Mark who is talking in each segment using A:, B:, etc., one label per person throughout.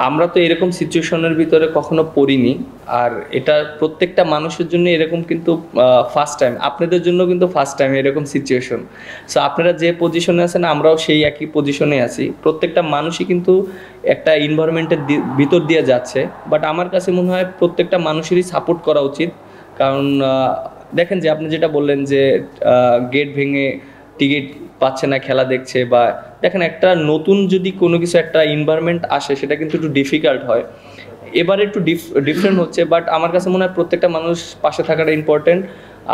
A: আমরা তো এরকম সিচুয়েশনের ভিতরে কখনো পড়িনি। আর এটা প্রত্যেকটা মানুষের জন্য এরকম কিন্তু ফার্স্ট টাইম, আপনাদের জন্য কিন্তু ফার্স্ট টাইম এরকম সিচুয়েশন। সো আপনারা যে পজিশনে আছেন আমরাও সেই একই পজিশনে আছি, প্রত্যেকটা মানুষই কিন্তু একটা এনভায়রনমেন্টের ভিতর দিয়ে যাচ্ছে। বাট আমার কাছে মনে হয় প্রত্যেকটা মানুষেরই সাপোর্ট করা উচিত। কারণ দেখেন যে আপনি যেটা বললেন যে গেট ভেঙে টিকিট পাচ্ছে না, খেলা দেখছে, বা দেখেন একটা নতুন যদি কোনো কিছু একটা এনভায়রনমেন্ট আসে সেটা কিন্তু একটু ডিফিকাল্ট হয়। এবার একটু ডিফারেন্ট হচ্ছে, বাট আমার কাছে মনে হয় প্রত্যেকটা মানুষ পাশে থাকাটা ইম্পর্টেন্ট।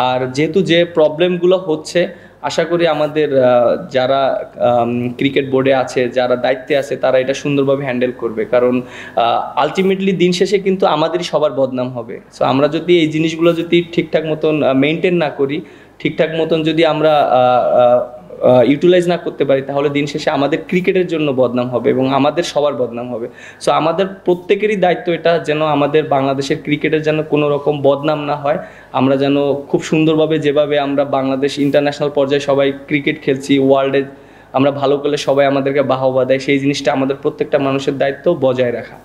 A: আর যেহেতু যে প্রবলেমগুলো হচ্ছে, আশা করি আমাদের যারা ক্রিকেট বোর্ডে আছে, যারা দায়িত্বে আছে, তারা এটা সুন্দরভাবে হ্যান্ডেল করবে। কারণ আলটিমেটলি দিন শেষে কিন্তু আমাদেরই সবার বদনাম হবে। সো আমরা যদি এই জিনিসগুলো যদি ঠিকঠাক মতন মেনটেন না করি, ঠিকঠাক মতন যদি আমরা ইউটিলাইজ না করতে পারি, তাহলে দিন শেষে আমাদের ক্রিকেটের জন্য বদনাম হবে এবং আমাদের সবার বদনাম হবে। সো আমাদের প্রত্যেকেরই দায়িত্ব এটা, যেন আমাদের বাংলাদেশের ক্রিকেটের যেন কোনো রকম বদনাম না হয়। আমরা যেন খুব সুন্দরভাবে, যেভাবে আমরা বাংলাদেশ ইন্টারন্যাশনাল পর্যায়ে সবাই ক্রিকেট খেলছি, ওয়ার্ল্ডে আমরা ভালো করলে সবাই আমাদেরকে বাহবা দেয়, সেই জিনিসটা আমাদের প্রত্যেকটা মানুষের দায়িত্ব বজায় রাখা।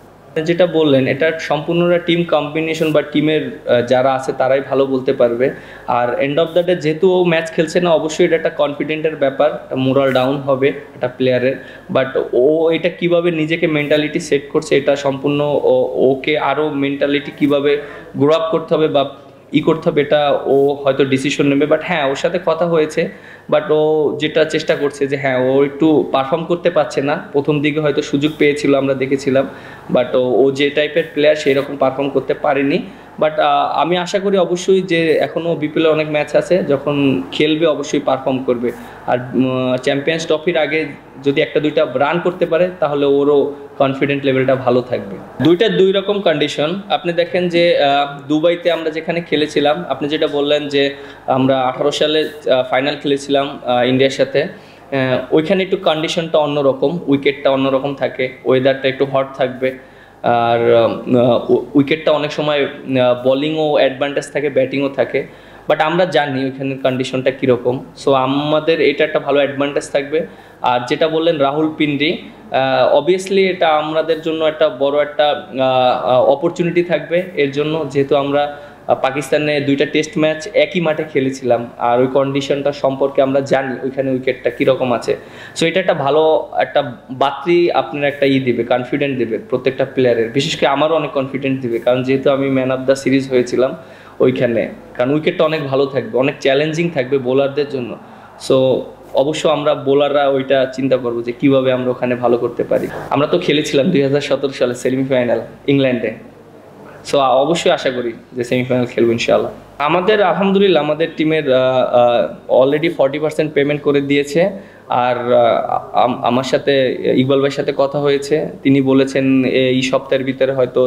A: যেটা বললেন এটা সম্পূর্ণটা টিম কম্বিনেশন বা টিমের যারা আছে তারাই ভালো বলতে পারবে। আর এন্ড অফ দ্য ডে যেহেতু ও ম্যাচ খেলছে না, অবশ্যই এটা একটা কনফিডেন্টের ব্যাপার, মোরাল ডাউন হবে একটা প্লেয়ারের। বাট ও এটা কিভাবে নিজেকে মেন্টালিটি সেট করছে, এটা সম্পূর্ণ ওকে আরও মেন্টালিটি কিভাবে গ্রো আপ করতে হবে বা করতে হবে, এটা ও হয়তো ডিসিশন নেবে। বাট হ্যাঁ, ওর সাথে কথা হয়েছে, বাট ও যেটা চেষ্টা করছে যে হ্যাঁ ও একটু পারফর্ম করতে পারছে না, প্রথম দিকে হয়তো সুযোগ পেয়েছিল আমরা দেখেছিলাম, বাট ও যে টাইপের প্লেয়ার সেই রকম পারফর্ম করতে পারেনি। বাট আমি আশা করি অবশ্যই যে এখনও বিপিএলে অনেক ম্যাচ আছে, যখন খেলবে অবশ্যই পারফর্ম করবে। আর চ্যাম্পিয়ন্স ট্রফির আগে যদি একটা দুইটা রান করতে পারে, তাহলে ওরও কনফিডেন্ট লেভেলটা ভালো থাকবে। দুই রকম কন্ডিশন। আপনি দেখেন যে দুবাইতে আমরা যেখানে খেলেছিলাম, আপনি যেটা বললেন যে আমরা 18 সালে ফাইনাল খেলেছিলাম ইন্ডিয়ার সাথে, ওইখানে একটু কন্ডিশনটা অন্যরকম, উইকেটটা অন্যরকম থাকে, ওয়েদারটা একটু হট থাকবে। আর উইকেটটা অনেক সময় বোলিংও অ্যাডভান্টেজ থাকে, ব্যাটিংও থাকে। বাট আমরা জানি ওইখানের কন্ডিশনটা কীরকম, সো আমাদের এটা একটা ভালো অ্যাডভান্টেজ থাকবে। আর যেটা বললেন রাহুল পিন্ডি, অবভিয়াসলি এটা আমাদের জন্য একটা বড় একটা অপরচুনিটি থাকবে এর জন্য, যেহেতু আমরা পাকিস্তানে 2টা টেস্ট ম্যাচ একই মাঠে খেলেছিলাম, আর ওই কন্ডিশনটা সম্পর্কে আমরা জানি ওইখানে উইকেটটা কীরকম আছে। সো এটা একটা ভালো একটা বাত্রি আপনার একটা দেবে, কনফিডেন্ট দেবে প্রত্যেকটা প্লেয়ারের, বিশেষ করে আমারও অনেক কনফিডেন্ট দেবে, কারণ যেহেতু আমি ম্যান অফ দ্য সিরিজ হয়েছিলাম ওইখানে। কারণ উইকেটটা অনেক ভালো থাকবে, অনেক চ্যালেঞ্জিং থাকবে বোলারদের জন্য। সো অবশ্য আমরা বোলাররা ওইটা চিন্তা করবো যে কীভাবে আমরা ওখানে ভালো করতে পারি। আমরা তো খেলেছিলাম 2017 সালে সেমিফাইনাল ইংল্যান্ডে। সো অবশ্যই আশা করি যে সেমিফাইনাল খেলবো ইনশাআল্লাহ। আমাদের আলহামদুলিল্লাহ আমাদের টিমের অলরেডি 40% পেমেন্ট করে দিয়েছে। আর আমার সাথে ইকবাল ভাইয়ের সাথে কথা হয়েছে, তিনি বলেছেন এই সপ্তাহের ভিতরে হয়তো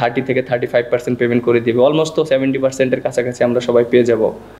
A: 30 থেকে 35% পেমেন্ট করে দেবে। অলমোস্ট তো 70%-এর কাছাকাছি আমরা সবাই পেয়ে যাব।